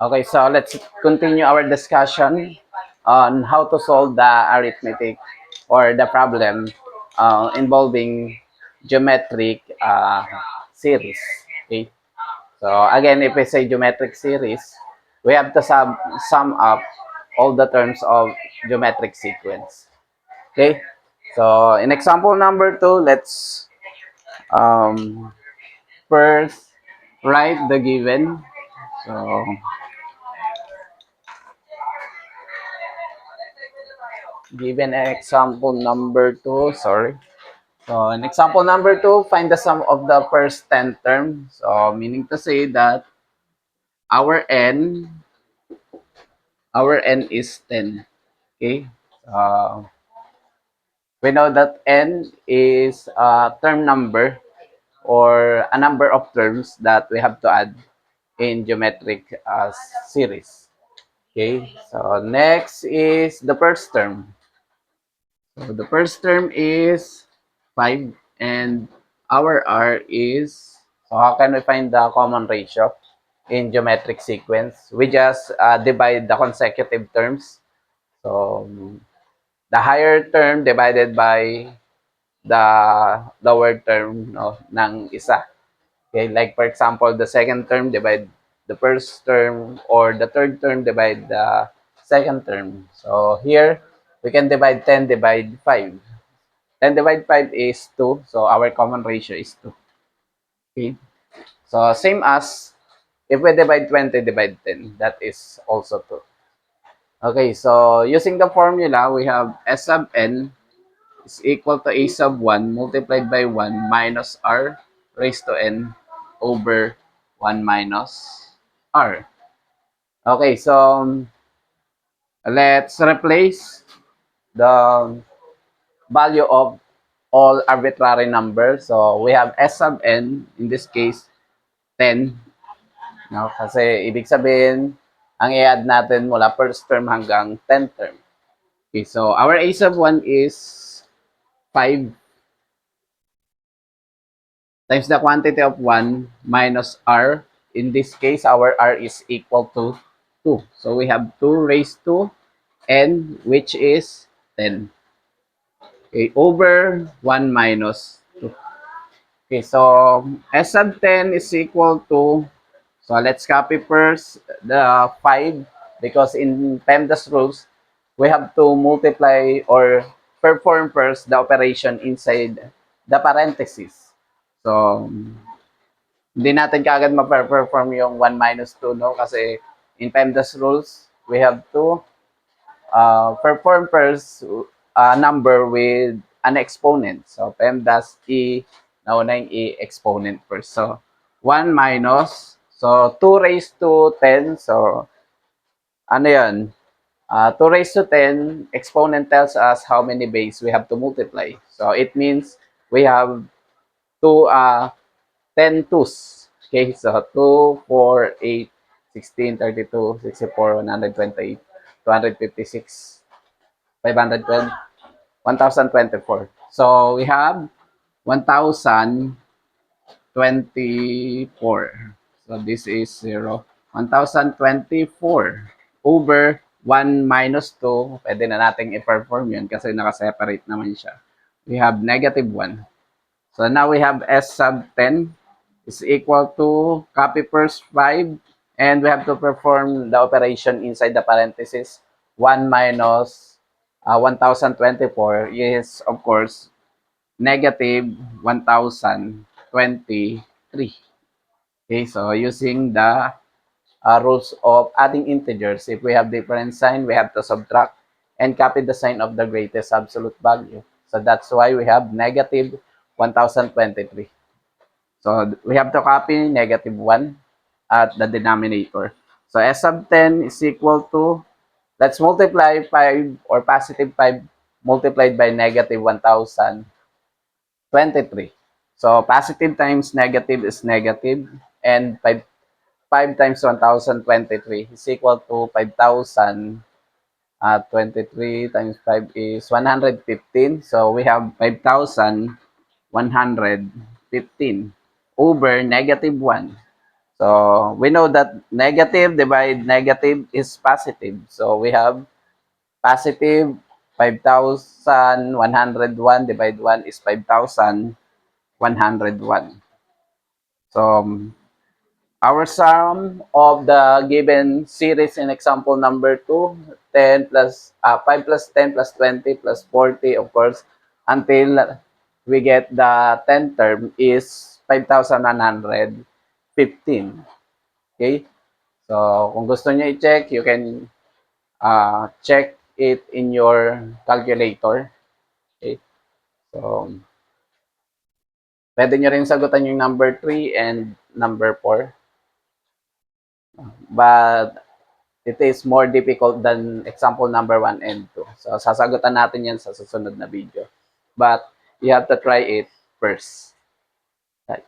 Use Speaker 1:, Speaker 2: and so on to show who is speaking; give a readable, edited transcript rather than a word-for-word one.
Speaker 1: Okay, so let's continue our discussion on how to solve the arithmetic or the problem involving geometric series. Okay, so again, if we say geometric series, we have to sum up all the terms of geometric sequence. Okay, so in example number 2, let's um, first write the given. So given example number 2, sorry. So in example number 2, find the sum of the first 10 terms. So meaning to say that our n, our n is 10. Okay? Uh, we know that n is a term number or a number of terms that we have to add in geometric series. Okay? So next is the first term. So the first term is 5 and our R is, so how can we find the common ratio in geometric sequence? We just divide the consecutive terms. So the higher term divided by the lower term no, ng isa. Okay, like for example, the second term divide the first term or the third term divide the second term. So here, we can divide 10 divide 5. 10 divide 5 is 2. So our common ratio is 2. Okay. So same as if we divide 20 divide 10, that is also 2. Okay, so using the formula, we have S sub n is equal to A sub 1 multiplied by 1 minus R raised to n over 1 minus R. Okay, so let's replace the value of all arbitrary numbers. So we have S sub n, in this case, 10. No? Kasi ibig sabihin, ang i-add natin mula first term hanggang 10th term. Okay, so our A sub 1 is 5 times the quantity of 1 minus R. In this case, our R is equal to 2. So we have 2 raised to n, which is 10. Okay, over 1 minus 2. Okay, so S sub 10 is equal to, so let's copy first the 5 because in PEMDAS rules, we have to multiply or perform first the operation inside the parentheses. So, hindi natin kaagad ma-perform yung 1 minus 2, no? Kasi in PEMDAS rules, we have to perform first a number with an exponent. So, PEMDAS E, nauna yung E exponent first. So, 1 minus, so 2 raised to 10. So, ano yun? 2 raised to 10, exponent tells us how many base we have to multiply. So, it means we have two 10 twos. Okay, so 2, 4, 8, 16, 32, 64, 128, 256, 512, 1024. So we have 1024. So this is 0. 1024 over 1 minus 2. Pwede na nating i-perform yun kasi nakaseparate naman siya. We have negative 1. So now we have S sub 10 is equal to copy first 5 and we have to perform the operation inside the parenthesis. 1 minus 1024 is of course negative 1023. Okay, so using the rules of adding integers, if we have different sign, we have to subtract and copy the sign of the greatest absolute value. So that's why we have negative 1023. So we have to copy negative 1 at the denominator. So S sub 10 is equal to, let's multiply 5 or positive 5 multiplied by negative 1023. So positive times negative is negative and 5 times 1023 is equal to 5,023 times 5 is 115. So we have 5,115 over negative 1. So we know that negative divide negative is positive. So we have positive 5,101 divide 1 is 5,101. So our sum of the given series in example number 2, 10 plus 5 plus 10 plus 20 plus 40, of course, until we get the 10th term is 5,115. Okay? So, kung gusto niyo i-check, you can check it in your calculator. Okay? So, pwede nyo rin sagutan yung number 3 and number 4. But, it is more difficult than example number 1 and 2. So, sasagutan natin yan sa susunod na video. But, you have to try it first. Right.